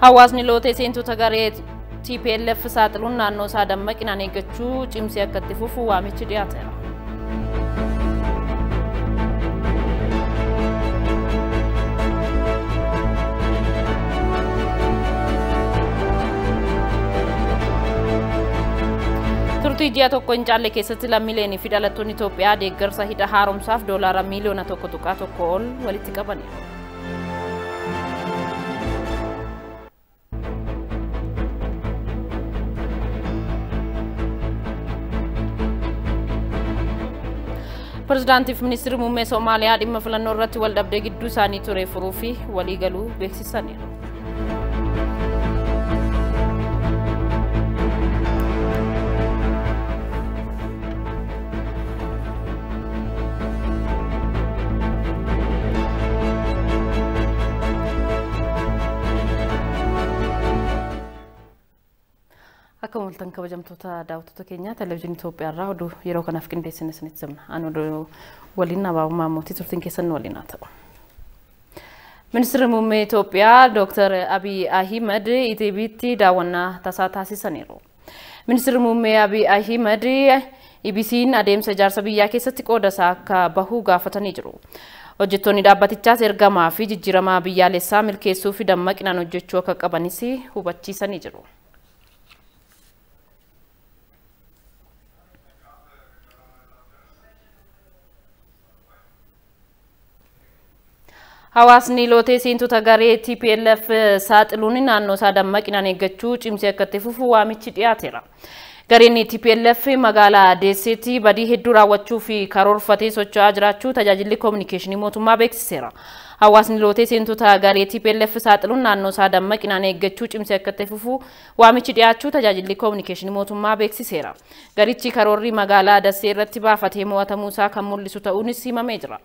Hawaasni lootee seentota garee TPLF saaxiluun naannoo isaa dammaqinaan eeggachuu cimsee akka itti fufu waamichi dhiyaateera. Turtii ji'a tokko hin caalle keessatti lammiileen fi dhalattoonni Itoophiyaa deeggarsa hidha haaromsaaf doolaara miliyoona 1.1 ol walitti qabaniiru. Pirezidaantii fi Ministeerri Muummee Soomaaliyaa dhimma filannoo irratti wal dhabdee gidduu isaanii ture furuu fi waliigaluu beeksisaniiru. Akka mul'atan kabajamtoota daawwattoota keenya televezyiinii Itoophiyaa irraa oduu yeroo kanaaf qindeessine isinitti himna. Ani oduu waliin Abaaboo Maammotii turtiin keessan waliin haa ta'u. Ministeerri Muummee Itoophiyaa Dr. Abiy Ahmed Itiibiitti daawwannaa tasaa taasisaniiru. Ministeerri Muummee Abiy Ahmed IBC'n adeemsa ijaarsa biyyaa keessatti qooda isaa akka bahu gaafatanii jiru. Hojjettoonni dhaabbatichaas ergamaa fi jijjiiramaa biyyaalessaa milkeessuu fi dammaqinaan hojjechuu akka qabanis hubachiisanii jiru. Hawaasni lootee seentota garee TPLF saaxiluun naannoo isaa dammaqinaan eeggachuu cimsee akka itti fufu waamichi dhiyaateera. Gareen TPLF magaalaa Deesseetti badii hedduu raawwachuu fi karoorfatee socho'aa jiraachuu tajaajilli koominikeeshinii mootummaa beeksiseera. Hawaasni lootee seentota garee TPLF saaxiluun naannoo isaa dammaqinaan eeggachuu cimsee akka itti fufu waamichi dhiyaachuu tajaajilli koominikeeshinii mootummaa beeksiseera. Garichi karoorri magaalaa Dassee irratti baafatee mo'atamuu isaa kan mul'isu ta'uunis himamee jira.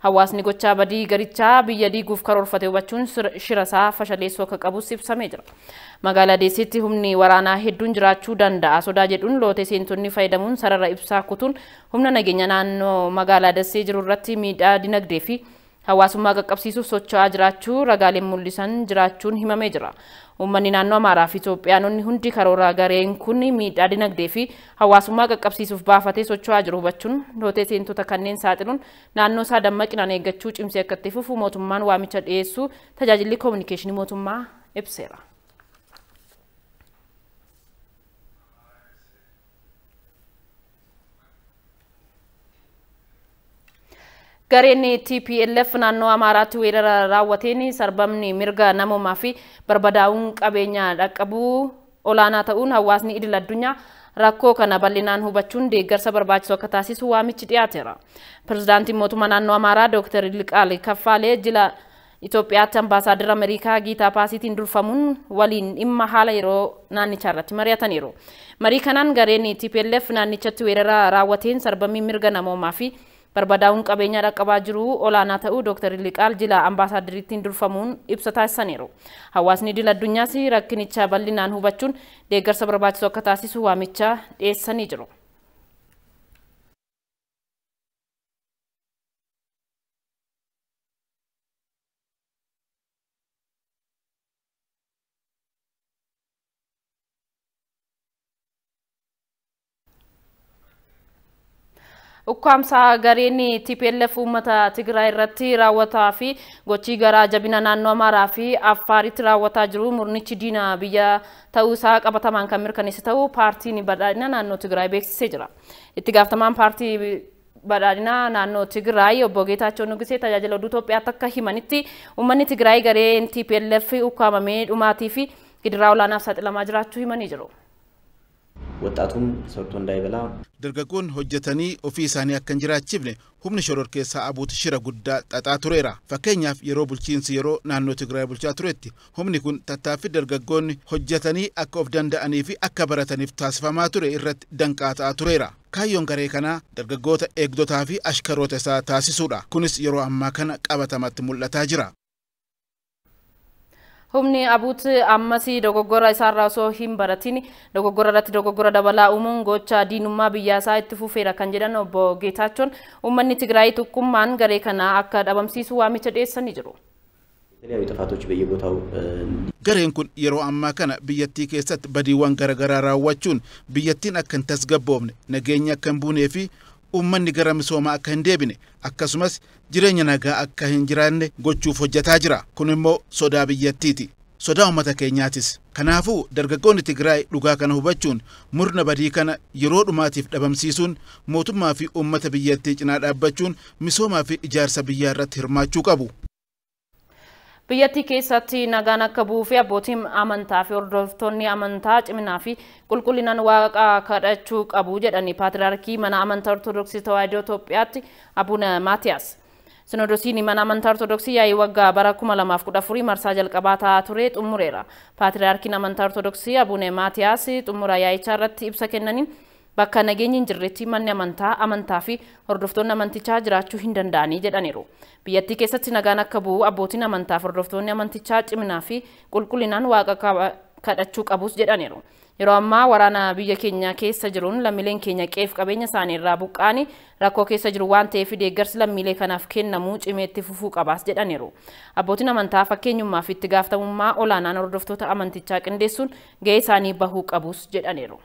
Hawaasni gochaa badii garichaa biyya diiguuf karoorfatee hubachuun shira isaa fashaleessuu akka qabus ibsamee jira. Magaalaa Deesseetti humni waraanaa hedduun jiraachuu danda'a sodaa jedhuun lootee seentonni fayyadamuun sarara ibsaa kutuun humna nageenya naannoo magaalaa Dassee jiru irratti miidhaa dinagdee fi hawaasummaa qaqqabsiisuuf socho'aa jiraachuu ragaaleen mul'isan jiraachuun himamee jira. Uummanni naannoo Amaaraa fi Itoophiyaanonni hundi karoora gareen kun miidhaa dinagdee fi hawaasummaa qaqqabsiisuuf baafatee socho'aa jiru hubachuun lootee seentota kanneen saaxiluun naannoo isaa dammaqinaan eeggachuu cimsee akka itti fufu mootummaan waamicha dhiyeessuu tajaajilli koominikeeshinii mootummaa ibseera. Gareen TPLF naannoo Amaaraatti weerara raawwateen sarbamni mirga namoomaa fi barbadaa'uun qabeenya dhaqqabuu olaanaa ta'uun hawaasni idil addunyaa rakkoo kana bal'inaan hubachuun deeggarsa barbaachisu akka taasisu waamichi dhiyaateera. Pirezidaantiin mootummaa naannoo Amaaraa Dr. Liqaal Kaffaalee jila Itoophiyaatti ambaasaaddara Ameerikaa Giitaa Paasitiin durfamuun waliin dhimma haala yeroo naannichaa irratti mari'ataniiru. Marii kanaan gareen TPLF naannichatti weerara raawwateen sarbamni mirga namoomaa fi barbadaa'uun qabeenya dhaqqabaa jiru olaanaa ta'uu Dr. Liqaal jila ambaasaaddariittiin durfamuun ibsa taasisaniiru. Hawaasni idil addunyaas rakkinicha bal'inaan hubachuun deeggarsa barbaachisu akka taasisu waamicha dhiyeessanii jiru. Ukkaamsa gareen TPLF uummata Tigraay irratti raawwataa fi gochii garaa jabina naannoo Amaaraa fi Affaaritti raawwataa jiru murnichi diina biyya ta'uu isaa qabatamaan kan mirkaneesse ta'uu paartiin badhaadhina naannoo Tigraay beeksisee jira. Itti gaafatamaan paartii badhaadhina naannoo Tigraay obbo Geetaachoo Nugisee tajaajila oduu Itoophiyaatti akka himanitti uummanni Tigraay gareen TPLF ukkaamamee dhumaatii fi gidiraa olaanaaf saaxilamaa jiraachuu himanii jiru. ወጣቱም ሰርቶ እንዳይበላ ደርገጎን ሆጀተኒ ኦፊሳኒ አከን ጅራችብነ ሁምነ ሾሮር ኬሳ አቡት ሽረ ጉዳ ጣጣ ቱሬራ ፈከኛፍ የሮ ቡልቺንስ የሮ ናኖ ትግራይ ቡልቻ ቱሬቲ ሁምኒ ኩን ተታፊ ደርገጎን ሆጀተኒ አከ ኦፍ ደንዳአኒ ፊ አከ በረተኒፍ ታስፋማ ቱሬ ኢረት ደንቃታ ቱሬራ ካዮን ገሬ ከና ደርገጎተ ኤግዶታ ፊ አሽከሮተ ሳ ታሲሱዳ ኩንስ የሮ አማ ከና ቀበተማት ሙለታ ጅራ Humni abut ammasi dogoggora isaarraa osoo hin baratin dogoggora irratti dogoggora dabalaa uumuun gocha diinummaa biyyaasaa itti fufeera kan jedhan obbo Geetaachoon uummanni Tigraay tokkummaan garee kana akka dhabamsiisu waamicha dhiyeessanii jiru. gareen kun yeroo ammaa kana biyyattii keessatti badiiwwan garaagaraa raawwachuun biyyattiin akka hin tasgabboofne nageenya akka hin buunee fi uummanni gara misoomaa akka hin deebine akkasumas jireenya nagaa akka hin jiraanne gochuuf hojjetaa jira. Kun immoo sodaa biyyattiiti. Sodaa uummata keenyaatis. Kanaafuu dargaggoonni Tigraay dhugaa kana hubachuun murna badii kana yeroo dhumaatiif dhabamsiisuun mootummaa fi uummata biyyattii cinaa dhaabbachuun misoomaa fi ijaarsa biyyaa irratti hirmaachuu qabu. Biyyattii keessatti nagaan akka bu'uu fi abbootiin amantaa fi hordoftoonni amantaa ciminaa fi qulqullinaan waaqa kadhachuu qabu jedhanii Paatriyaarkii mana amantaa Ortodoksii Tawaahidoo Itoophiyaatti Abuna Maatiyaas. Sinodosiin mana amantaa Ortodoksii yaa'ii waggaa bara 2014 marsaa jalqabaa ta'aa ture xumureera. Paatriyaarkiin amantaa Ortodoksii Abuna Maatiyaas xumura yaa'ichaa irratti ibsa kennaniin bakka nageenyi hin jirretti manni amantaa fi hordoftoonni amantichaa jiraachuu hin danda'anii jedhaniiru. Biyyattii keessatti nagaan akka bu'u abbootiin amantaa fi hordoftoonni amantichaa ciminaa fi qulqullinaan waaqa kadhachuu qabus jedhaniiru. Yeroo ammaa waraana biyya keenya keessa jiruun lammiileen keenya qeef qabeenya isaanii irraa buqqaanii rakkoo keessa jiru waan ta'eef deeggarsi lammiilee kanaaf kennamu cimeetti fufuu qabaas jedhaniiru. Abbootiin amantaa fakkeenyummaa fi itti gaafatamummaa olaanaan hordoftoota amantichaa qindeessuun gahee isaanii bahuu qabus jedhaniiru.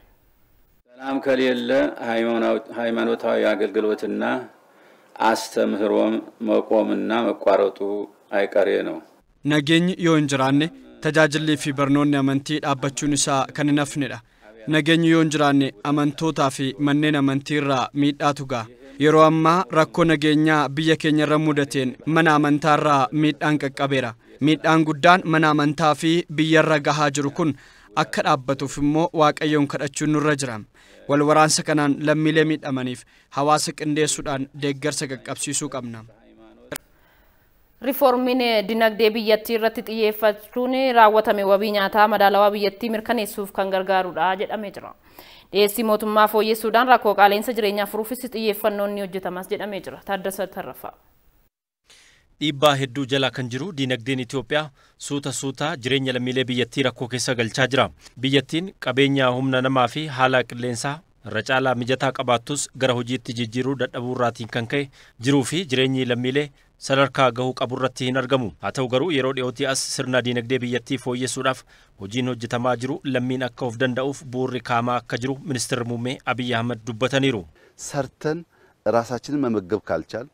ሰላም ከሌለ ሃይማኖታዊ አገልግሎትና አስተምህሮ መቆምና መቋረጡ አይቀሬ ነው። ነገኝ ዮን ጅራኔ ተጃጅሊ ፊ በርኖን አመንቲ ዳባቹን ኢሳ ከነነፍነዳ ነገኝ ዮን ጅራኔ አመንቶታ ፊ መነን አመንቲራ ሚዳቱጋ የሮ አማ ረኮ ነገኛ ብየ ኬኛ ረሙደቴን መና አመንታራ ሚዳን ቀቀቤራ ሚዳን ጉዳን መና አመንታ ፊ ብየራ ጋሃ ጅሩኩን akka dhaabbatuuf immoo waaqayyoon kadhachuun nurra jira. Wal waraansa kanaan lammiilee miidhamaniif hawaasa qindeessuudhaan deeggarsa qaqqabsiisuu qabna. Riformiin dinagdee biyyattii irratti xiyyeeffachuun raawwatame wabii nyaataa madaalawaa biyyattii mirkaneessuuf kan gargaarudha jedhamee jira. Dhiyeessii mootummaa fooyyessuudhaan rakkoo qaala'insa jireenyaa furuufis xiyyeeffannoon ni hojjetamas jedhamee jira. Taaddasa Tarrafaa. Dhiibbaa hedduu jala kan jiru dinagdeen Itoophiyaa suuta jireenya lammiilee biyyattii rakkoo keessa galchaa jira. Biyyattiin qabeenya humna namaa fi haala qilleensaa irra caalaa mijataa qabaattus gara hojiitti jijjiiruu dadhabuurraatiin kan ka'e jiruu fi jireenyi lammiilee sadarkaa gahuu qaburratti hin argamu. Haa ta'u garuu yeroo dhiyootii as sirna dinagdee biyyattii fooyyessuudhaaf hojiin hojjetamaa jiru lammiin akka of danda'uuf bu'uurri kaa'amaa akka jiru ministeerri muummee Abiy Ahmed dubbataniiru. ሰርተን ራሳችንን መመገብ ካልቻል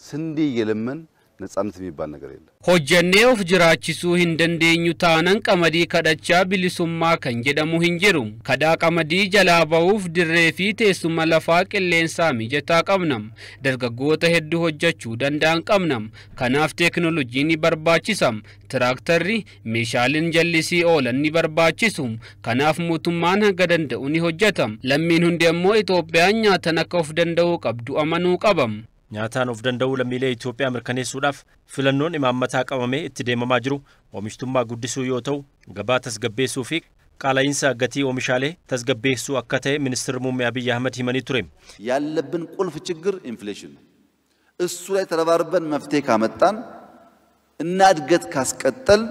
ስንዴ እየለመን ነጻነት የሚባል ነገር የለም። hojjannee of jiraachisuu hin dandeenyu taanan qamadii kadhachaa bilisummaa kan jedhamu hin jiru. Kadhaa qamadii jalaa ba'uuf dirree fi teessuma lafaa qilleensaa mijataa qabnam. Dargaggoota hedduu hojjechuu danda'an qabnam. Kanaaf teekinooloojiin ni barbaachisam. Tiraaktarri meeshaaleen jallisii oolan ni barbaachisu. Kanaaf mootummaan hanga danda'u ni hojjetam. Lammiin hundi ammoo Itoophiyaan nyaatan akka of danda'uu qabdu amanuu qabam. Nyaataan of danda'uu lammiilee Itoophiyaa mirkaneessuudhaaf filannoon imaammataa qabamee itti deemamaa jiru oomishtummaa guddisuu yoo ta'u gabaa tasgabbeessuu fi qaala'insa gatii oomishaalee tasgabbeessuu akka ta'e ministeerri muummee Abiy Ahmed himanii ture. ያለብን ቁልፍ ችግር ኢንፍሌሽን ነው። እሱ ላይ ተረባርበን መፍትሄ ካመጣን እና እድገት ካስቀጠል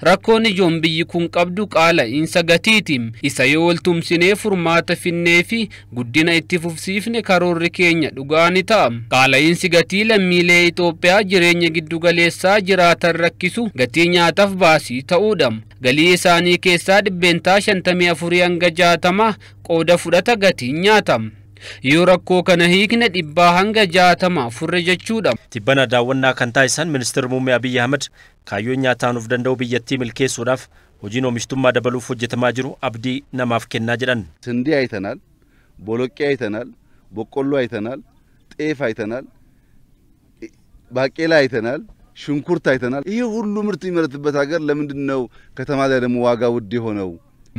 Rakkoon ijoon biyyi kun qabdu qaala'insa gatiitiin isa yoo waltumsinee furmaata finnee fi guddina itti fufsiifne karoorri keenya dhugaa ni ta'a. Qaala'insi gatii lammiilee Itoophiyaa jireenya giddugaleessaa jiraatan rakkisu gatii nyaataaf baasii ta'uudha. Galii isaanii keessaa dhibbeentaa 54 hanga 60 qooda fudhata gatiin nyaata. Yoo rakkoo kana hiikne dhibbaa hanga 60 furre jechuudha. Tibbana daawwannaa kan taasisan ministeerri muummee Abiy Ahmed kaayyoon nyaataan of danda'u biyyattii milkeessuudhaaf hojiin oomishtummaa dabaluuf hojjetamaa jiru abdii namaaf kennaa jedhan. ስንዴ አይተናል፣ ቦሎቄ አይተናል፣ በቆሎ አይተናል፣ ጤፍ አይተናል፣ ባቄላ አይተናል፣ ሽንኩርት አይተናል። ይሄ ሁሉ ምርት የሚመረትበት ሀገር ለምንድነው ከተማ ላይ ደግሞ ዋጋ ውድ የሆነው?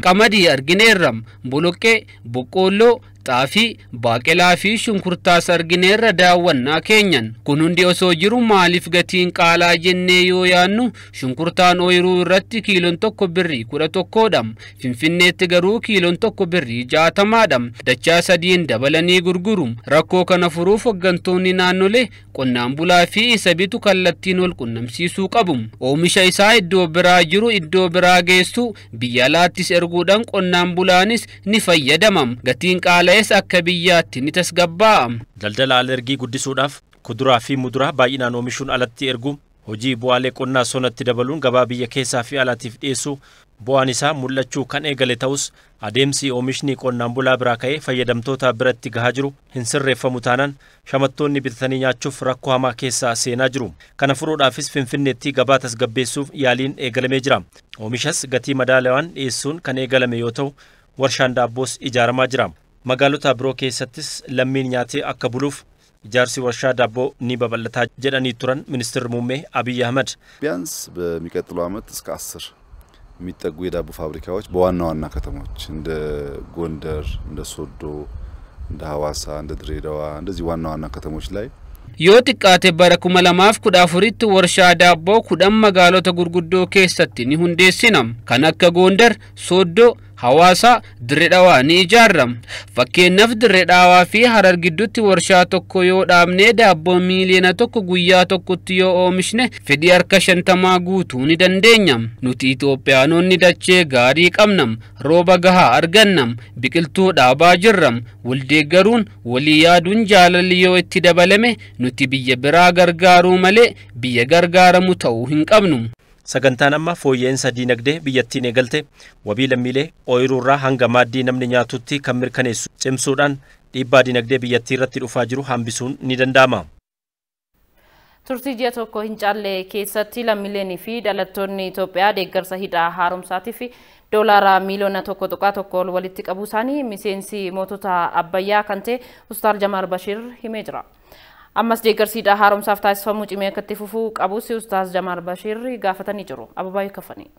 Qamadii argineerram, boloqqee, boqqoolloo, xaafii, baaqelaa fi shunkurtaas argineerra daawwannaa keenyan. Kun hundi osoo jiru maaliif gatiin qaalaa jennee yoo yaannu shunkurtaan ooyiruu irratti kiiloon tokko birrii 11dha. Finfinneetti garuu kiiloon tokko birrii 60dha. Dachaa sadiin dabalanii gurguru. Rakkoo kana furuuf hooggantoonni naannolee qonnaan bulaa fi isa bitu kallattiin wal qunnamsiisuu qabu. Oomisha isaa iddoo biraa jiru iddoo biraa geessu biyya alaattis erguudhaan qonnaan bulaanis ni fayyadamam. Gatiin qaala'es akka biyyaatti ni tasgabbaa'a. Daldala alergii guddisuudhaaf kuduraa fi muduraa baay'inaan oomishuun alatti ergu Hojii bu'aalee qonnaa sonatti dabaluun gabaa biyya keessaa fi alaatiif dhiyeessuu bu'aan isaa mul'achuu kan eegale ta'us adeemsi oomishni qonnaan bulaa biraa ka'ee fayyadamtoota biratti gahaa jiru hin sirreeffamu taanaan shamattoonni bitatanii nyaachuuf rakkoo hamaa keessa seenaa jiru. Kana furuudhaafis Finfinneetti gabaa tasgabbeessuuf yaaliin eegalamee jira. Oomishas gatii madaalawaan dhiyeessuun kan eegalame yoo ta'u warshaan daabboos ijaaramaa jira. Magaalota biroo keessattis lammiin nyaatee akka buluuf ijaarsi warshaa ዳቦ ni babal'ataa jedhanii turan ሚኒስትር ሙሜ አብይ አህመድ ቢያንስ በሚቀጥለው ዓመት እስከ 10 የሚጠጉ የዳቦ ፋብሪካዎች በዋና ዋና ከተሞች እንደ ጎንደር እንደ ሶዶ እንደ ሐዋሳ እንደ ድሬዳዋ እንደዚህ ዋና ዋና ከተሞች ላይ yoo xiqqaate bara 2014tti warshaa daabboo 10 magaalota gurguddoo keessatti ni hundeessinam kan akka Gondar, Sooddo, Hawaasa, Dirredhawaa ni ijaarram. Fakkeenyaaf Dirredhawaa fi Harar gidduutti warshaa tokko yoo dhaabne daabboo miiliyoona tokko guyyaa tokkotti yoo oomishne fedhii harka 50 guutuu ni dandeenya. Nuti Itoophiyaanonni dachee gaarii qabnam, rooba gahaa argannam, biqiltuu dhaabaa jirram, waldeeggaruun walii yaaduun jaalalli yoo itti dabalame nuti biyya biraa gargaaruu malee biyya gargaaramu ta'uu hin qabnu. Sagantaan amma fooyya'insa diinagdee biyyattiin eegalte wabii lammiilee ooyiruurraa hanga maaddii namni nyaatutti kan mirkaneessu cimsuudhaan dhiibbaa diinagdee biyyattii irratti dhufaa jiru hambisuun ni danda'ama. Turtii ji'a tokko hin caalle keessatti lammiileen fi dhalattoonni Itoophiyaa deeggarsa hidhaa haaromsaatii fi doolaara miiliyoona 1.1 walitti qabuu isaanii miseensi mootota Abbayyaa kan ta'e Ustaaz Jamaal Bashir himee jira. Ammas deeggarsi hidhaa haaromsaaf taasifamuu cimee akka itti fufuu qabus Ustaaz Jamaal Bashir gaafatanii jiru. Ababaayuu Kafanii.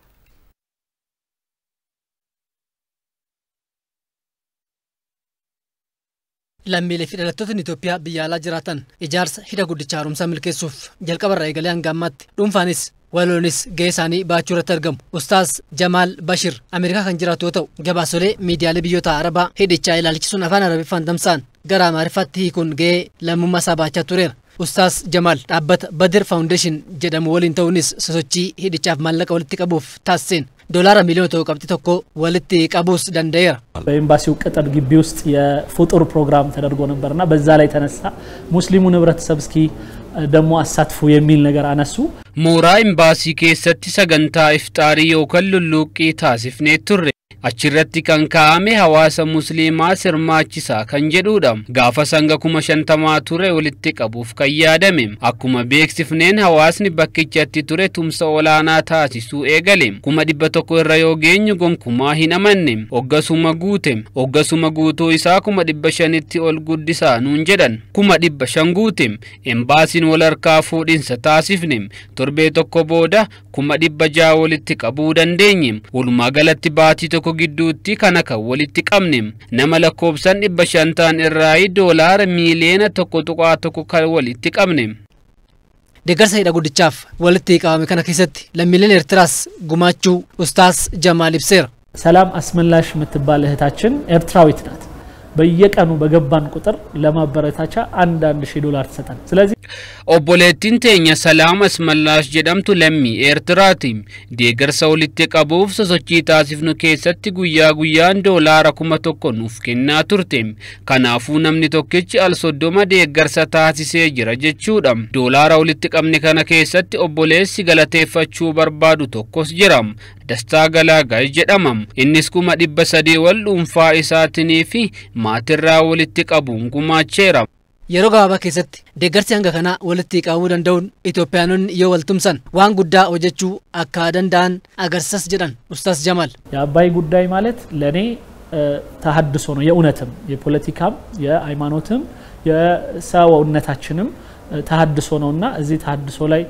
lammiilee fi dhalattoonni Itoophiyaa biyya alaa jiraatan ijaarsa hidha guddicha haaromsaa milkeessuuf jalqabarraa eegalee hanga ammaatti dhuunfaanis waloonis gahee isaanii baachuu irratti argamu. Ustaaz Jamaal Bashir Ameerikaa kan jiraatu yoo ta'u gabaasolee miidiyaalee biyyoota Arabaa hidhichaa ilaalchisuun afaan Arabiffaan tamsa'an gara Amaarifaatti hiikuun gahee lammummaa isaa baachaa tureera. Ustaaz Jamaal dhaabbata Badr Foundation jedhamu waliin ta'uunis sosochii hidhichaaf maallaqa walitti qabuuf taasiseen doolaara miiliyoona tokko qabxii tokko walitti qabuus danda'eera. በኤምባሲው ቅጥር ግቢ ውስጥ የፍጡር ፕሮግራም ተደርጎ ነበርና በዛ ላይ ተነሳ ሙስሊሙን ህብረተሰብ እስኪ ደሞ አሳትፉ የሚል ነገር አነሱ። ሞራ ኤምባሲ keessatti sagantaa iftaarii yookaan lulluuqqii taasifnee turre. Achirratti kan kaa'ame hawaasa musliimaa sirmaachisaa kan jedhudha. Gaafa sanga 50 ture walitti qabuuf kan yaadame. Akkuma beeksifneen hawaasni bakkichatti ture tumsa olaanaa taasisuu eegale. 100 irra yoo geenyu gonkumaa hin amanne. Oggasuma guutuu isaa 500tti ol guddisaa nuun jedhan. 500 guute. Embaasiin wal harkaa fuudhinsa taasifne. Torbee tokko booda 600 walitti qabuu dandeenye. Walumaa galatti baatii tokko gidduutti kana kan walitti qabne. Nama lakkoobsan 500 ta'an irraa doolaara miiliyoona 1.1 kan walitti qabne. Deeggarsa hidha guddichaaf walitti qabame kana keessatti lammiileen Eertiraas gumaachuu Ustaaz Jamaal ibseera. ሰላም አስመላሽ የምትባል እህታችን ኤርትራዊት ናት። በየቀኑ በገባን ቁጥር ለማበረታቻ $1,000 ትሰጣለች። ስለዚህ obboleettiin teenya Salaam Asmallaash jedhamtu lammii Eertiraati. Deeggarsa walitti qabuuf sosochii taasifnu keessatti guyyaa guyyaan doolaara 1,000 nuuf kennaa turte. Kanaafuu namni tokkichi al 30 deeggarsa taasisee jira jechuudha. Doolaara walitti qabne kana keessatti obboleessi galateeffachuu barbaadu tokkos jira. Dastaa Galaagaa jedhama. Innis 300 wal dhuunfaa isaatii fi maatirraa walitti qabuun gumaacheera. Yeroo gabaabaa keessatti deeggarsi hanga kana walitti qabuu danda'uun Itoophiyaanonni yoo waltumsan waan guddaa hojjechuu akka danda'an agarsiisas jedhan Ustaaz Jamaal. የአባይ ጉዳይ ማለት ለኔ ተሐድሶ ነው። የእውነትም የፖለቲካም የሃይማኖትም የሰውነታችንም ተሐድሶ ነውና እዚህ ተሐድሶ ላይ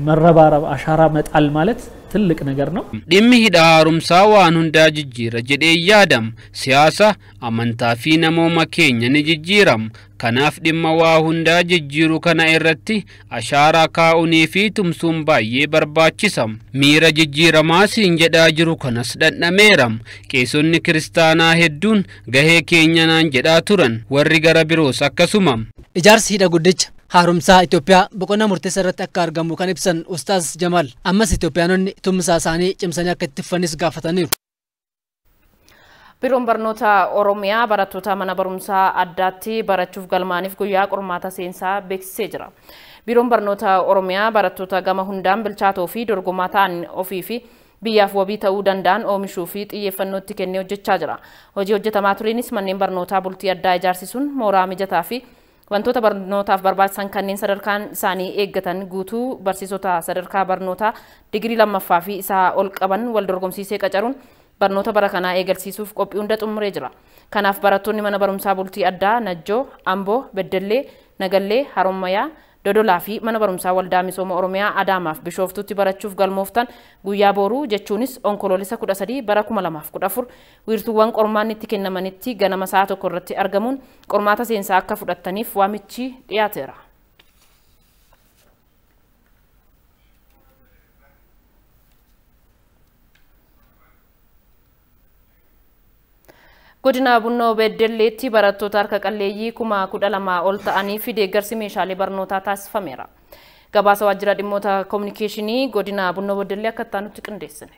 መረባረብ አሻራ መጣል ማለት ትልቅ ነገር ነው። dhimmi hidha haaromsaa waan hundaa jijjiira jedhee yaadam. Siyaasa amantaa fi namooma keenya ni jijjiiram. Kanaaf dhimma waa hundaa jijjiiru kana irratti ashaaraa kaa'unii fi tumsuun baay'ee barbaachisa. Miira jijjiiramaa siin jedhaa jiru kanas dhandhameeram. Qeesonni kiristaanaa hedduun gahee keenya naan jedhaa turan. Warri gara biroos akkasuma. Ijaarsi hidha guddicha haaromsaa Itoophiyaa boqonnaa murteessaa irratti akka argamu kan ibsan Ustaaz Jamaal ammas Itoophiyaanonni tumsa isaanii cimsanii akka itti fufaniis gaafataniiru. Biiroon barnoota Oromiyaa barattoota mana barumsaa addaatti barachuuf galmaaniif guyyaa qormaata seensaa beeksisee jira. Biiroon Barnoota Oromiyaa barattoota gama hundaan bilchaatoo fi dorgomaa ta'an ofii fi biyyaaf wabii ta'uu danda'an oomishuu fi xiyyeeffannootti kennee hojjechaa jira. Hojii hojjetamaa tureenis manneen barnootaa bultii addaa ijaarsisuun mooraa mijataa fi wantoota barnootaaf barbaachisan kanneen sadarkaan isaanii eeggatan guutuu barsiisota sadarkaa barnootaa digirii lammaffaa fi isaa ol qaban wal dorgomsiisee qacaruun barnoota bara kanaa eegalsiisuuf qophii hunda xumuree jira. Kanaaf barattoonni mana barumsaa bultii addaa Najjoo, Amboo, Beddellee, Nagallee, Harommayaa, Dodolaa fi mana barumsaa waldaa misooma Oromiyaa Adaamaaf Bishooftutti barachuuf galmooftan guyyaa booruu jechuunis onkoloolessa 13 bara 2014 wiirtuuwwan qormaanni itti kennamanitti ganama sa'a tokko irratti argamuun qormaata seensaa akka fudhattaniif waamichi dhiyaateera. Godina Bunnoo Beddelleetti barattoota harka qalleeyyii 12,000 ol ta'anii fi deeggarsi meeshaalee barnootaa taasifameera. Gabaasa waajjira dhimmoota kominikeeshinii godina Bunnoo Beddellee akka ta'anutti qindeessine.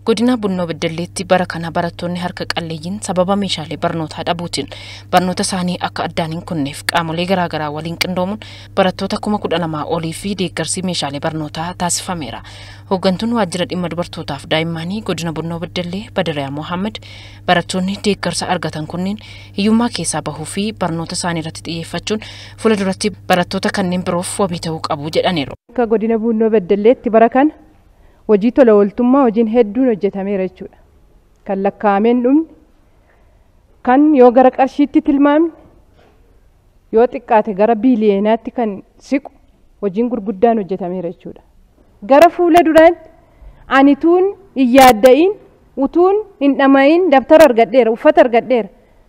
Godina Bunnoo Beddelleetti bara kana barattoonni harka qalleeyyiin sababa meeshaalee barnootaa dhabuutiin barnoota isaanii akka addaan hin kunneef qaamolee garaagaraa waliin qindoomuun barattoota 12,000 olii fi deeggarsi meeshaalee barnootaa taasifameera. Hooggantuun waajjira dhimma dubartootaaf daa'immanii godina Bunnoo Beddellee Badariyaa Mohaammed barattoonni deeggarsa argatan kunniin hiyyummaa keessaa bahuu fi barnoota isaanii irratti xiyyeeffachuun fuula duratti barattoota kanneen biroof wabii ta'uu qabu jedhaniiru. Akka godina Bunnoo Beddelleetti bara kana hojii tola ooltummaa hojiin hedduun hojjetameera jechuudha. Kan lakkaa'ameen dhumni kan yoo gara qarshiitti tilmaamne yoo xiqqaate gara biiliyeenaatti kan siqu hojiin gurguddaan hojjetameera jechuudha. Gara fuula duraatti anituun hin yaadda'in utuun hin dhamayin dabtara argadheera uffata argadheera.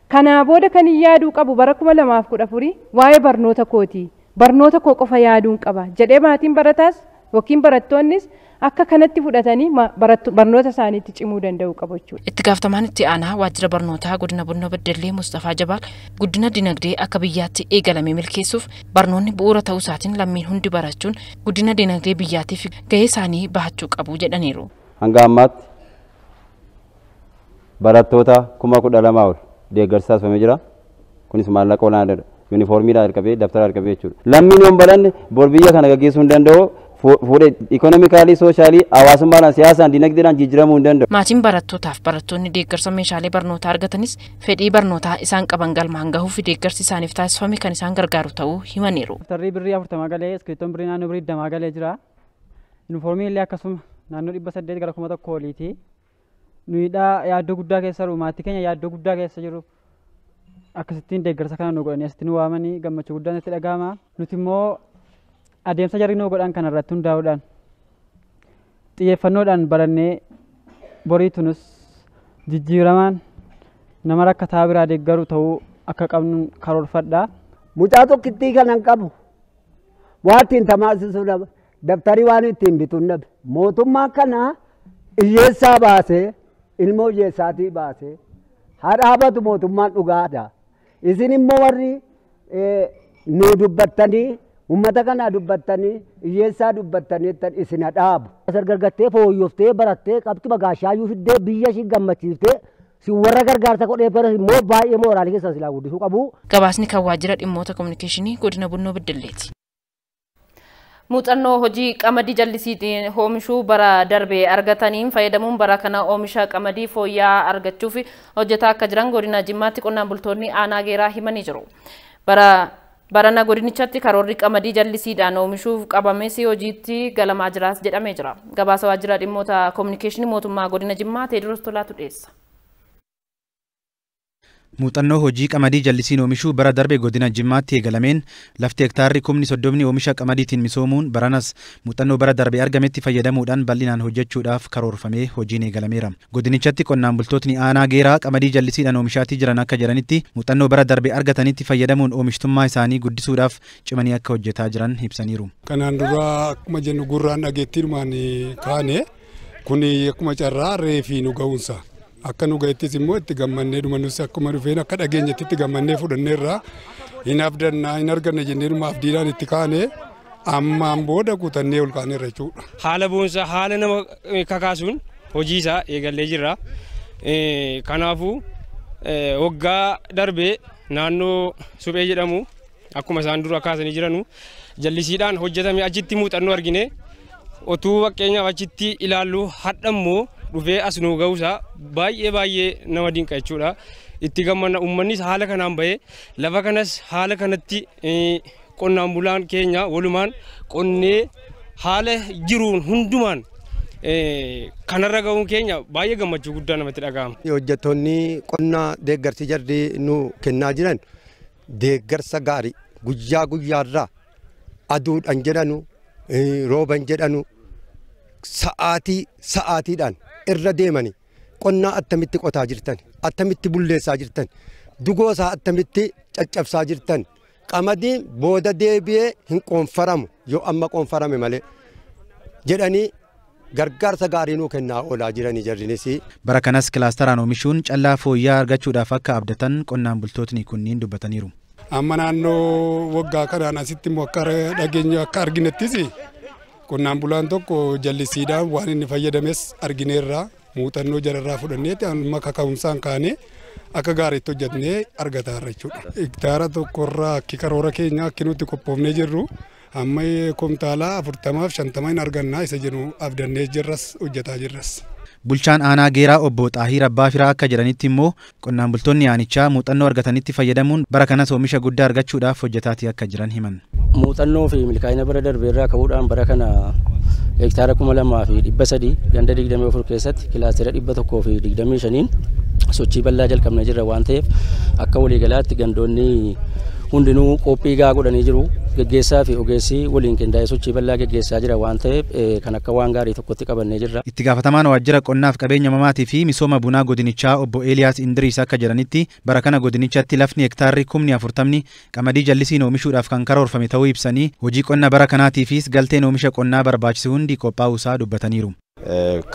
Kanaa booda kan hin yaaduu qabu bara 2014 waa'ee barnoota kooti. Barnoota koo qofa yaaduun qaba jedhee maatiin barataas yookiin barattoonnis akka kanatti fudhatanii barnoota isaaniitti cimuu danda'u qabu jechuudha. Itti gaafatamaan itti aanaa waajjira barnootaa godina Bunnoo Beddellee Mustafaa Jabaal guddina dinagdee akka biyyaatti eegalame milkeessuuf barnoonni bu'uura ta'uu isaatiin lammiin hundi barachuun guddina dinagdee biyyaatiif gahee isaanii bahachuu qabu jedhaniiru. Hanga ammaatti barattoota 12,000 ol deeggarsi taasifamee jira. Kunis maallaqa olaanaadha. Yuunifoormiidhaan argabee daftara argabee jechuudha. Lammiin yoo hin baranne bor biyya kana gaggeessuu hin danda'u. Fuudhee ikonomikaalii, soosaalii, hawaasummaadhaan, siyaasaan, dinagdeedhaan jijjiiramuu hin danda'u. Maatiin barattootaaf barattoonni deeggarsa meeshaalee barnootaa argatanis fedhii barnootaa isaan qaban galmaan gahuuf deeggarsi isaaniif taasifame kan isaan gargaaru ta'uu himaniiru. Daftarri birrii 40 galee, iskiriiptoon birrii naannoo birrii 20 galee jira. Yuunifoormii illee akkasuma naannoo 800 gara 1,000 oliiti. Nuyidhaa yaaddoo guddaa keessa jiru, maatii keenya yaaddoo guddaa keessa jiru. Akkasittiin deeggarsa kana nu godhanii asitti nu waamanii gammachuu guddaan itti dhagahama. Nuti immoo adeemsa jarri nu godhan kana irratti hundaa'uudhaan xiyyeeffannoodhaan barannee boriitunus jijjiiramaan nama rakkataa biraa deeggaru ta'uu akka qabnu karoorfadha. Mucaa tokkittii kanan qabu waan ittiin tamaasisuu dhabe dabtarii waan ittiin bituun dhabe mootummaa kana hiyyeessaa baasee ilmoo hiyyeessaatii baasee haa dhaabatu mootummaan dhugaadha. Isin immoo warri nu dubbattanii ummata kana dubbattanii hiyyeessaa dubbattanii isin dhaabu. Gargaartee fooyyooftee barattee qabxii bagaashaayyuu fiddee biyya ishii gammachiiftee si warra gargaarsa godhee bara immoo baay'ee mooraalii keessa silaa guddisuu qabu. Gabaasni kan waajjira dhimmoota kominikeeshinii godina Bunnoo Beddelleeti. Muuxannoo hojii qamadii jallisiitiin oomishuu bara darbee argataniin fayyadamuun bara kana oomisha qamadii fooyya'aa argachuuf hojjetaa akka jiran godina Jimmaatti qonnaan bultoonni aanaa geeraa himanii jiru. Barana godinichatti karoorri qamadii jallisiidhaan oomishuuf qabames hojiitti galamaa jiraas jedhamee jira. Gabaasa waajjira dhimmoota kominikeeshinii mootummaa godina Jimmaa Teediroos Tolaatu dhiyeessa. Muuxannoo hojii qamadii jallisiin oomishuu bara darbe godina Jimmaatti eegalameen lafti hektaarri 30 oomisha qamadiitiin misoomuun baranas muuxannoo bara darbe argametti fayyadamuudhaan bal'inaan hojjechuudhaaf karoorfamee hojiin eegalameera. Godinichatti qonnaan bultootni aanaa geeraa qamadii jallisiidhaan oomishaatii jiran akka jiranitti muuxannoo bara darbe argatanitti fayyadamuun oomishtummaa isaanii guddisuudhaaf cimanii akka hojjetaa jiran ibsaniiru. Kanaan dura akkuma jennu gurraan dhageettiidhumaan kaane kun akkuma carraa reefii nu ga'uunsa. Akka nu ga'ettis immoo itti gammannee dhumanus akkuma dhufeen akka dhageenyetti itti gammannee fudhanneerra hin abdannaa hin arganne jennee dhuma abdiidhaan itti kaane ammaan booda kutannee ol kaaneerra jechuudha. Haala boonsaa haala nama kakaasuun hojii isaa eegallee jirra. Kanaafuu waggaa darbee naannoo suphee jedhamu akkuma isaan dura kaasanii jiranu jallisiidhaan hojjetame achitti muuxannoo argine otuu fakkeenyaaf achitti ilaallu hadhammoo dhufee as nu ga'uusaa baay'ee nama dinqa jechuudha. Itti gammanna uummannis haala kanaan bahee lafa kanas haala kanatti qonnaan bulaan keenya walumaan qonnee haala jiruun hundumaan kanarra ga'uun keenya baay'ee gammachuu guddaa namatti dhaga'ama. Hojjettoonni qonnaa deeggarsi jarri nu kennaa jiran deeggarsa gaarii guyyaa guyyaarraa aduudhaan jedhanu rooban jedhanu sa'aatiidhaan irra deemanii qonnaa attamitti qotaa jirtan attamitti bulleessaa jirtan dugoosaa attamitti caccabsaa jirtan qamadiin booda deebi'ee hin qoonfaramu yoo amma qoonfarame malee jedhanii gargaarsa gaarii nuu kennaa oolaa jiranii jarrinis. Bara kanas kilaasteraan oomishuun callaa fooyya'aa argachuudhaaf akka abdatan qonnaan bultootni kunniin dubbataniiru. Amma naannoo waggaa kanaan asitti immoo akka dhageenyu akka arginettis qonnaan bulaan tokko jallisiidhaan waan inni fayyadames argineerra muuxannoo jararraa fudhanneeti amma kaka'umsaan kaanee akka gaariitti hojjetnee argataarra jechuudha. Hektaara tokkorraa akki karoora keenya akki nuti qophoofnee jirru amma kumtaala 40-50 argannaa isa jennu abdannee jirras hojjetaa jirras. Bulchaan aanaa Geeraa obbo Xaahiir Abbaa Firaa akka jedhanitti immoo qonnaan bultoonni aanichaa muuxannoo argatanitti fayyadamuun bara kanas oomisha guddaa argachuudhaaf hojjetaatii akka jiran himan. Muuxannoo fi milkaa'ina bara darbeerraa ka'uudhaan bara kana hektaara 2,300 ganda 24 keessatti kilaastera 125 sochii bal'aa jalqabnee jirra waan ta'eef akka waliigalaatti gandoonni hundinuu qophii gahaa godhanii jiru. Geggeessaa fi ogeessi waliin qindaa'ee sochii bal'aa geggeessaa jira waan ta'eef kan akka waan gaarii tokkotti qabannee jirra. Itti gaafatamaan waajjira qonnaaf qabeenya uumamaatii fi misooma bunaa godinichaa obbo Eeliyaas Indiriis akka jedhanitti bara kana godinichatti lafni hektaarri 40 qamadii jallisiin oomishuudhaaf kan karoorfame ta'uu ibsanii hojii qonna bara kanaatiifis galteen oomisha qonnaa barbaachisu hundi qophaa'uusaa dubbataniiru.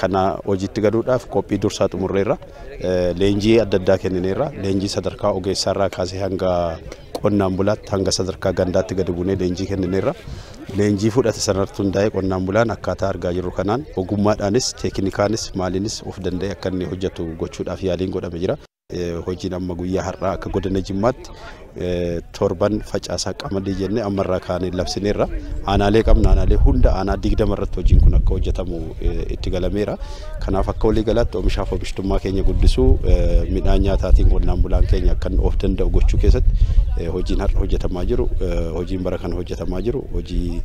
Kana hojiitti galuudhaaf qophii dursaa xumurreerra leenjii adda addaa kennineerra leenjii sadarkaa ogeessaarraa kaasee hanga qonnaan bulaatti hanga sadarkaa gandaatti gadi buunee leenjii kennineerra leenjii fudhate sanarratti hundaa'ee qonnaan bulaan akkaataa argaa jirru kanaan ogummaadhaanis teeknikaanis maaliinis of danda'e akka inni hojjetu gochuudhaaf yaaliin godhame jira. Hojiin amma guyyaa har'aa akka godina Jimmaatti torban facaasaa qamadii jennee ammarraa kaanee labsineerra aanaalee qabna aanaalee hunda aanaa 20 irratti hojiin kun akka hojjetamu itti galameera. Kanaaf akka walii galaatti oomishaaf oomishtummaa keenya guddisuu midhaan nyaataatiin qonnaan bulaan keenya akka of danda'u gochuu keessatti hojiin har'a hojjetamaa jiru hojiin bara kana hojjetamaa jiru hojii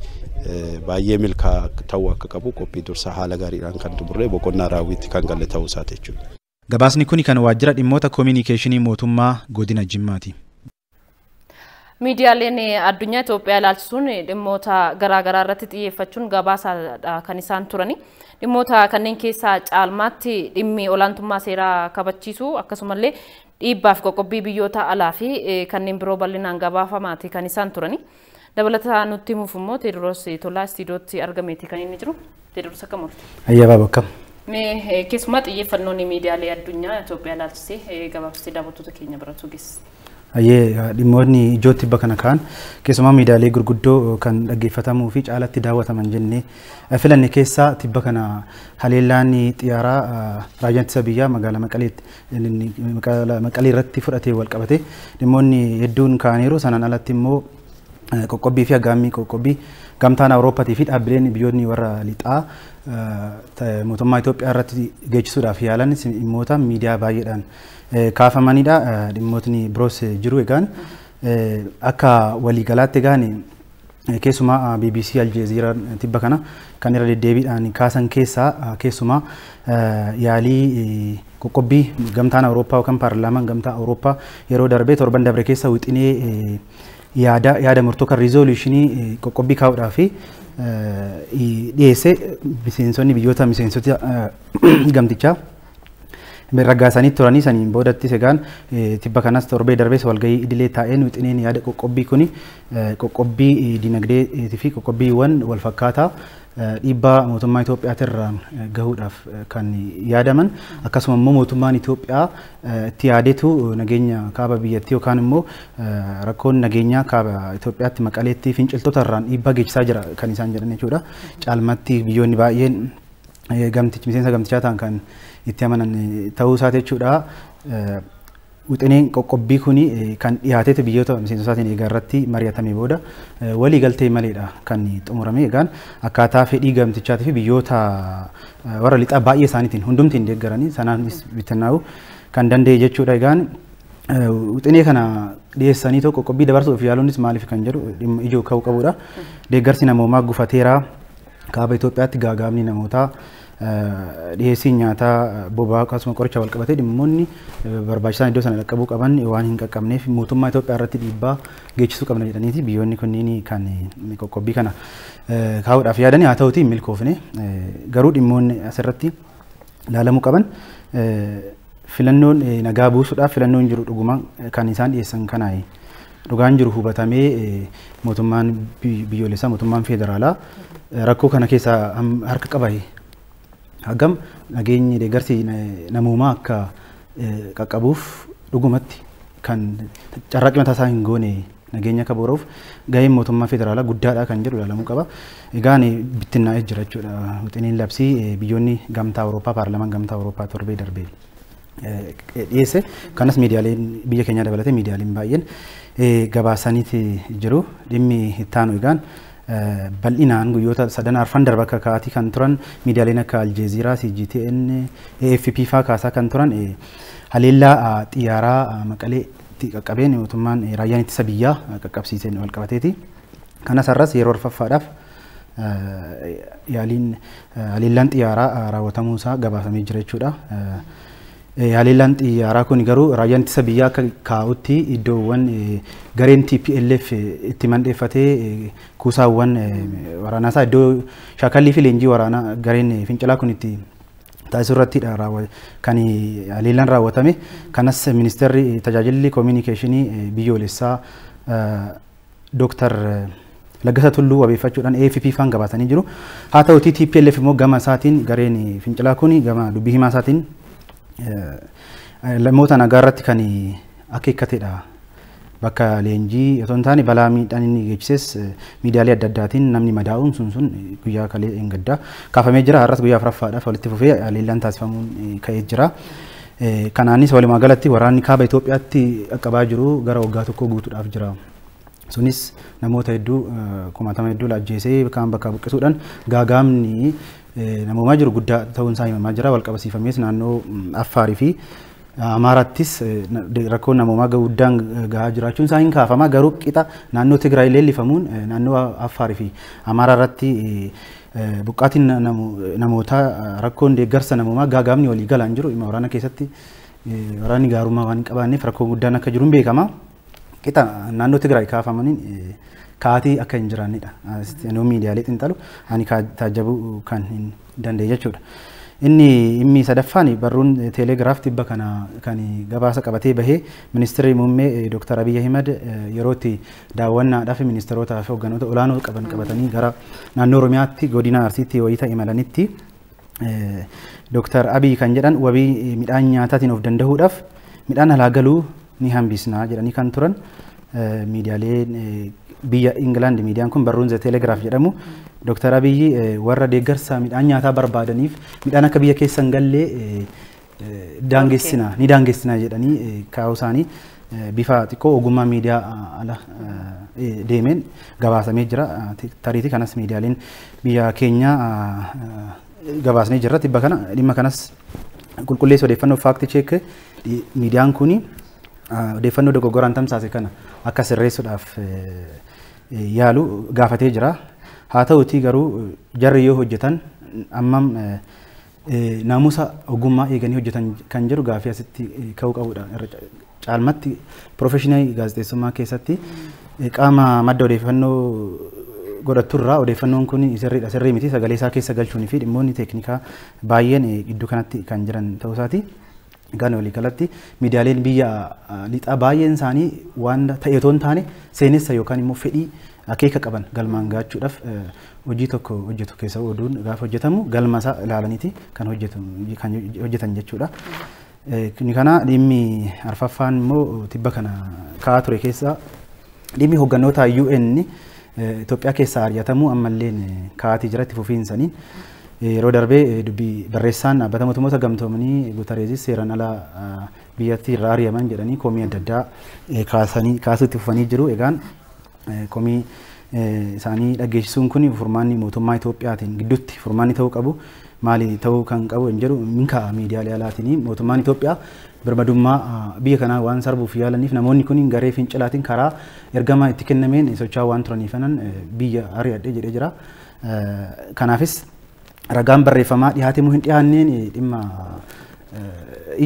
baay'ee milkaa'aa ta'uu akka qabu qophii dursaa haala gaariidhaan kan xumurree boqonnaa raawwiitti kan galle ta'uu isaati jechuudha. Gabaasni kun kan waajjira dhimmoota koominikeeshinii mootummaa godina Jimmaati. Miidiyaaleen addunyaa Itoophiyaa ilaalchisuun dhimmoota garaagaraa irratti xiyyeeffachuun gabaasaadha kan isaan turani. Dhimmoota kanneen keessaa caalmaatti dhimmi olaantummaa seeraa kabachiisuu akkasumallee dhiibbaa fi qoqqobbii biyyoota alaa fi kanneen biroo bal'inaan gabaafamaati kan isaan turani. Dabalataan nutti himuuf immoo Teediroos Tolaa istiidiyootti argameeti kan inni jiru. Teediroos akkam ooltu? Ayyaabaa bakka. Mee keessumaa xiyyeeffannoon miidiyaalee addunyaa Itoophiyaa ilaalchisee gabaabsitee daawwattoota keenya biratu geessa. Dhimmoonni ijootti bakka kana kaan keessumaa miidiyaalee gurguddoo kan dhaggeeffatamuu fi caalatti daawwataman jennee filanne keessaa tibba kana haleellaan xiyyaaraa raayyaan ittisa biyyaa magaalaa Maqalee irratti fudhatee wal qabate dhimmoonni hedduun kaaniiru sanaan alatti immoo qoqqobbii fi agaammii qoqqobbii gamtaan Awurooppaatii fi dhaabbileen biyyoonni warra lixaa mootummaa Itoophiyaa irratti geechisuudhaaf yaalan dhimmoota miidiyaa baay'eedhaan kaafamanidha. Dhimmootni biroos jiru egaan akka waliigalaatti egaan keessumaa BBC Aljeeziiraan tibba kana kan irra deddeebiidhaan kaasan keessaa keessumaa yaalii qoqqobbii gamtaan Awurooppaa yookaan paarlaamaan gamtaa Awurooppaa yeroo darbee torban dabre keessa wixinee yaada murtoo kan riizooluushinii qoqqobbii kaa'uudhaaf dhiyeesse miseensonni biyyoota miseensota gamtichaa raggaasanii turanii saniin boodatti egaan tibba kanas torbee darbees walgahii idilee taa'een wixineen yaada qoqqobbii kuni qoqqobbii dinagdee fi qoqqobbiiwwan wal fakkaataa dhiibbaa mootummaa Itoophiyaatirraan gahuudhaaf kan yaadaman akkasuma immoo mootummaan Itoophiyaa itti yaadetu nageenya kaaba biyyattii yookaan immoo rakkoon nageenyaa kaaba Itoophiyaatti Maqaleetti finciltoota irraan dhiibbaa geessisaa jira kan isaan jedhan jechuudha. Caalmatti biyyoonni baay'een miseensa gamtichaa ta'an kan itti amanan ta'uu isaati jechuudha. wixineen qoqqobbii kuni kan dhiyaateeti biyyoota miseensotaatiin egaa irratti mari'atame booda walii galtee maleedha kan xumurame. Egaan akkaataa fedhii gamtichaatii fi biyyoota warra lixaa baay'ee isaaniitiin hundumtiin deeggaranii sanaanis bittinnaa'uu kan danda'e jechuudha. Egaan wixinee kana dhiyeessanii tokko qoqqobbii dabarsuuf yaaluunis maaliif kan jedhu dhimma ijoo ka'uu qabudha. Deeggarsi namoomaa gufateera. Kaaba Itoophiyaatti gaagaamni namootaa dhiyeessiin nyaataa boba'aa akkasuma qoricha wal qabatee dhimmoonni barbaachisaan iddoo sana dhaqqabuu qaban waan hin qaqqabneef mootummaa Itoophiyaa irratti dhiibbaa geessisuu qabna jedhaniiti biyyoonni kunniin kan qoqqobbii kana kaa'uudhaaf yaadanii haa ta'uutii milkoofne garuu dhimmoonni asirratti ilaalamuu qaban filannoon nagaa buusuudhaaf filannoon jiru dhuguma kan isaan dhiyeessan kana dhugaan jiru hubatamee mootummaan biyyoolessaa mootummaan federaalaa rakkoo kana keessaa harka qaba. Hagam nageenyi deeggarsi namoomaa akka qaqqabuuf dhugumatti kan carraaqqii mataa isaa hin goone nageenya akka booruuf gaheen mootummaa federaalaa guddaadha kan jedhu ilaalamuu qaba. Egaan bittinnaa'ee jira jechuudha. Wixineen labsii biyyoonni gamtaa Awurooppaa paarlaamaan gamtaa Awurooppaa torbee darbee dhiyeesse. Kanas miidiyaaleen biyya keenyaa dabalatee miidiyaaleen baay'een gabaasaniiti jiru. Dhimmi ittaanu egaan bal'inaan guyyoota sadan arfan darba akka ka'aatii kan turan miidiyaaleen akka Aljeeziraa, CGTN, AFP fa'aa kaasaa kan turan haleellaa xiyyaaraa Maqaleetti qaqqabeen mootummaan raayyaan ittisa biyyaa qaqqabsiiseen wal qabateeti. Kanas har'as yeroo arfaffaadhaaf haleellaan xiyyaaraa raawwatamuu isaa gabaasamee jira jechuudha. Haleellaan xiyyaaraa kun garuu raayyaan ittisa biyyaa akka kaa'utti iddoowwan gareen TPLF itti mandheeffatee kuusaawwan waraanaa isaa iddoo shaakallii fi leenjii waraanaa gareen fincilaa kun itti taasisuu irrattidha kan haleellaan raawwatame. Kanas ministeerri tajaajilli koominikeeshinii biyyoolessaa Dooktar Laggasa Tulluu wabeeffachuudhaan AFP faan gabaasanii jiru. Haa ta'utii TPLF immoo gama isaatiin gareen fincilaa kun gama dubbii himaa isaatiin lammoota nagaa irratti kan akeekkateedha. Bakka leenjii otoo hin taane balaa miidhaan inni geessises miidiyaalee adda addaatiin namni madaa'uun sun guyyaa kalee gaddaa kaafamee jira. Har'as guyyaa afuraffaadhaaf walitti fufee haleellaan taasifamuun ka'ee jira. Kanaanis walumaa galatti waraanni kaaba Itoophiyaatti qaqqabaa jiru gara waggaa tokkoo guutuudhaaf jira. Sunis namoota hedduu kumaatama hedduu ajjeesee kaan bakka buqqisuudhaan gaagaamni namoomaa jiru guddaa ta'uun isaa himamaa jira. Walqabasiifamees naannoo Affaarii fi Amaaraattis rakkoon namoomaa guddaan gahaa jiraachuun isaa hin kaafama. Garuu qixa naannoo Tigraay leellifamuun naannoo Affaarii fi Amaaraa irratti buqqaatiin namoota rakkoon deeggarsa namoomaa gaagaamni walii galaan jiru dhimma waraana keessatti waraanni gaarummaa waan hin qabaanneef rakkoo guddaan akka jiru beekama. Qixa naannoo Tigraay kaafamaniin kaatii akka hin jiraannedha. Naannoo miidiyaalee xiinxalu ani taajabuu kan hin danda'e jechuudha. Inni sadaffaan barruun teelegiraaf tibba kana kan gabaasa qabatee bahee ministeerri muummee Dr. Abiy Ahmed yerootti daawwannaadhaaf ministeerotaa fi hogganoota olaanoo qabatanii gara naannoo Oromiyaatti godina Arsiitti wayita imalanitti Dr. Abiy kan jedhan wabii midhaan nyaataatiin of danda'uudhaaf midhaan alaa galuu ni hambisnaa jedhanii kan turan miidiyaaleen biyya England miidiyaan kun barruun The Telegraph jedhamu Dr. Abiy warra deeggarsa midhaan nyaataa barbaadaniif midhaan akka biyya keessa hin gallee ni daangeessina jedhanii kaa'uu isaanii bifa xiqqoo ogummaa miidiyaa ala deemeen gabaasamee jira. Tariitii kanas miidiyaaleen biyya keenya gabaasnee jirra. Tibba kana dhimma kanas qulqulleessa odeeffannoo faakti cheek miidiyaan kuni odeeffannoo dogoggoraan tamsaase kana akka sirreessuudhaaf yaalu gaafatee jira. Haa ta'utii garuu jarri yoo hojjetan ammam naamusa ogummaa eeganii hojjetan kan jedhu gaafii asitti ka'uu qabudha. Caalmatti piroofeshinaalii gaazexeessummaa keessatti qaama madda odeeffannoo godhaturraa odeeffannoon kun sirriidha sirrii miti sagalee isaa keessa galchuunii fi dhimmoonni teeknikaa baay'een iddoo kanatti kan jiran ta'uu isaati. Gaan walii galatti miidiyaaleen biyya lixaa baay'een isaanii waan ta'e otoo hin taane seenessa yookaan immoo fedhii akeeka qaban galmaan gaachuudhaaf hojii tokko hojjetu keessa oduun gaafa hojjetamu galma isaa ilaalaniiti kan hojjetan jechuudha. Kana dhimmi arfaffaan immoo tibba kana ka'aa ture keessa dhimmi hogganoota UN Itoophiyaa keessaa ari'atamuu ammallee ka'aatii jiratti fufiinsaniin yeroo darbee dubbii barreessaan dhaabbata mootummoota gamtoomanii Guutareezis seeraan ala biyyattii irraa ari'aman jedhanii komii adda addaa kaasuutti fufanii jiru. Egaan komii isaanii dhageessisuun kun furmaanni mootummaa Itoophiyaatiin gidduutti furmaanni ta'uu qabu maali ta'uu kan qabu hin jedhu minkaa miidiyaalee alaatiin mootummaan Itoophiyaa birmadummaa biyya kanaa waan sarbuuf yaalaniif namoonni kun garee fincilaatiin karaa ergama itti kennameen socho'aa waan turaniifanan biyya ari'adhe jedhee jira. Kanaafis ragaan barreeffamaa dhiyaatee hin dhiyaanneen dhimma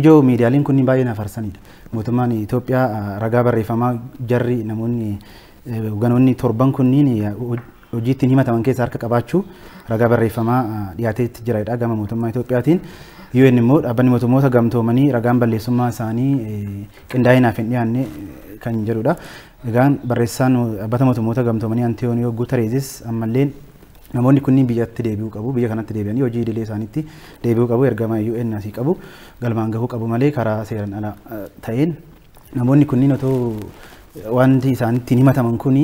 ijoo miidiyaaleen kun baay'ee nafarsanidha. Mootummaan Itoophiyaa ragaa barreeffamaa jarri namoonni hoganoonni torban kunniin hojiitti himataman keessaa harka qabaachuu ragaa barreeffamaa dhiyaateetti jiraadha gama mootummaa Itoophiyaatiin. UN immoo dhaabbanni mootummoota gamtoomanii ragaan balleessummaa isaanii qindaa'inaaf hin dhiyaanne kan jedhudha. Egaan barreessaan dhaabbata mootummoota gamtoomanii Antiyooniyoo Guutareezis ammallee namoonni kunniin biyyatti deebi'uu qabu, biyya kanatti deebi'anii hojii idilee isaaniitti deebi'uu qabu, ergama UN asii qabu, galmaan gahuu qabu malee karaa seeraan ala ta'een namoonni kunniin otoo wanti isaanitti himataman kuni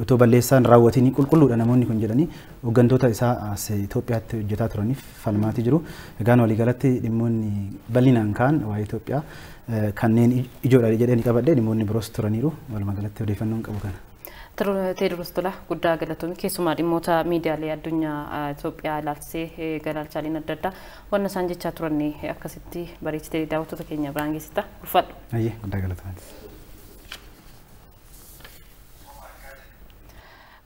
otoo balleessaan raawwatanii qulqulluudha namoonni kun jedhanii hooggantoota isaa as Itoophiyaatti hojjetaa turaniif falmaatii jiru. Egaan waliigalatti dhimmoonni bal'inaan ka'an waa'ee Itoophiyaa kanneen ijoodha jedhanii qabadhe dhimmoonni biroos turaniiru. Walumaa galatti odeeffannoon qabu kana. Teediroos Tolaa guddaa galatoomii keessumaa dhimmoota miidiyaalee addunyaa Itoophiyaa ilaalchisee galaalchaaleen adda addaa waan isaan jechaa turan akkasitti bareechitee daawwattoota keenya biraan geessita. Ulfaadhu. Ayyee guddaa galatoomii.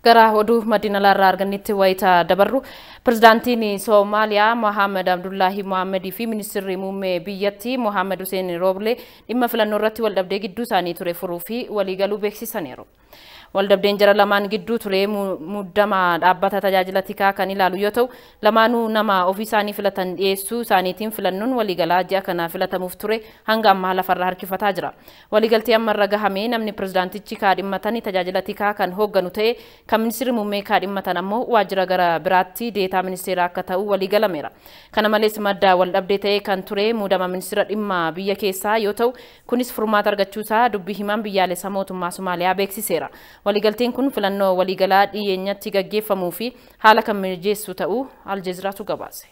Gara oduu Madinalarraa argannetti wayita dabarru pirezidaantiin Soomaaliyaa Mohaammed Abdullaahi Mohaammed fi ministeerri muummee biyyattii Mohaammed Hussein Rooblee dhimma filannoo irratti waldhabdee gidduu isaanii ture furuu fi waliigaluu beeksisaniiru. Waldhabdeen jara lamaan gidduu ture muddama dhaabbata tajaajila tikaa kan ilaalu yoo ta'u lamaanuu nama ofii isaanii filatan dhiyeessuu isaaniitiin filannoon waliigalaa ji'a kana filatamuuf ture hanga ammaa lafarraa harkifataa jira. Waliigaltee ammarra gahamee namni pirezidaantichi kaadhimmatanii tajaajila tikaa kan hoogganu ta'e kan ministeerri muummee kaadhimmatan ammoo waajjira gara biraatti deetaa ministeeraa akka ta'u waliigalameera. Kana malees madda waldhabdee ta'e kan ture muudama ministeera dhimma biyya keessaa yoo ta'u kunis furmaata argachuusaa dubbii himaan biyyaalessa mootummaa Somaaliyaa beeksiseera. Waliigalteen kun filannoo waliigalaa dhiyeenyatti gaggeeffamuu fi haala kan mijeessu ta'uu Aljeeziraatu gabaase.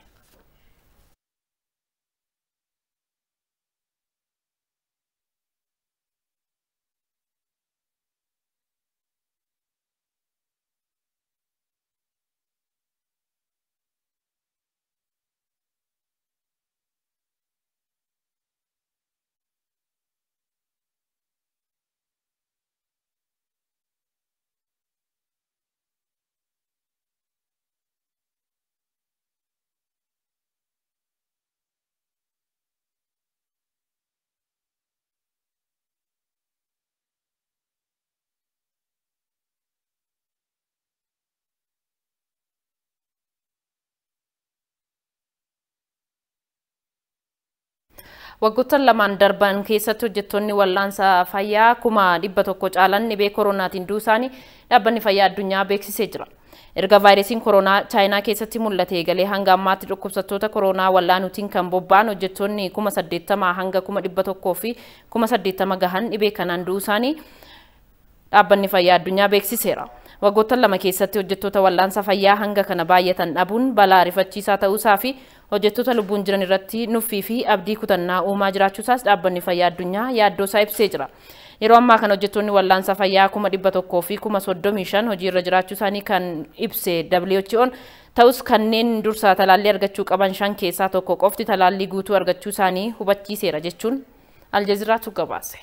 Waggoottan lamaan darban keessatti hojjettoonni wal'aansa fayyaa 100,000 caalan dhibee koronaatiin du'uu isaanii dhaabbanni fayyaa addunyaa beeksisee jira. Erga vaayirasiin koronaa Chaayinaa keessatti mul'ate galee hanga ammaatti dhukkubsattoota koronaa wal'aanuutiin kan bobba'an hojjettoonni 80,000 hanga 100,000 fi 80,000 gahan dhibee kanaan du'uu isaanii dhaabbanni fayyaa addunyaa beeksiseera. Waggoottan lama keessatti hojjettoota wal'aansa fayyaa hanga kana baay'atan dhabuun balaa rifachiisaa ta'uusaa fi hojjettoota lubbuun jiran irratti nuffii fi abdii kutannaa uumaa jiraachuusaas dhaabbanni fayyaa addunyaa yaaddoo isaa ibsee jira. Yeroo ammaa kana hojjettoonni wal'aansa fayyaa 100,000 fi 35,000 hojii irra jiraachuu isaanii kan ibse WHO'n ta'us kanneen dursa talaallii argachuu qaban 5 keessaa tokko qofti talaallii guutuu argachuu isaanii hubachiiseera jechuun Aljeeziraatu gabaase.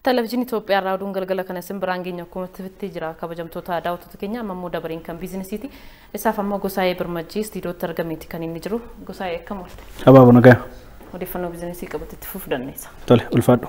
Televezyiinii Itoophiyaa irraa oduun galgala kana isin biraan geenya akkuma itti jira kabajamtoota daawwattoota keenya ammoo dabareen kan biizinesiiti. Isaaf ammoo Gosaayee Birmajjii istiidiyootti argameeti kan inni jiru. Gosaayee akkam oolte? Abaaboo nagaa. Odeeffannoo biizinesii qabatti itti fufuu dandeessa. Tole ulfaadhu.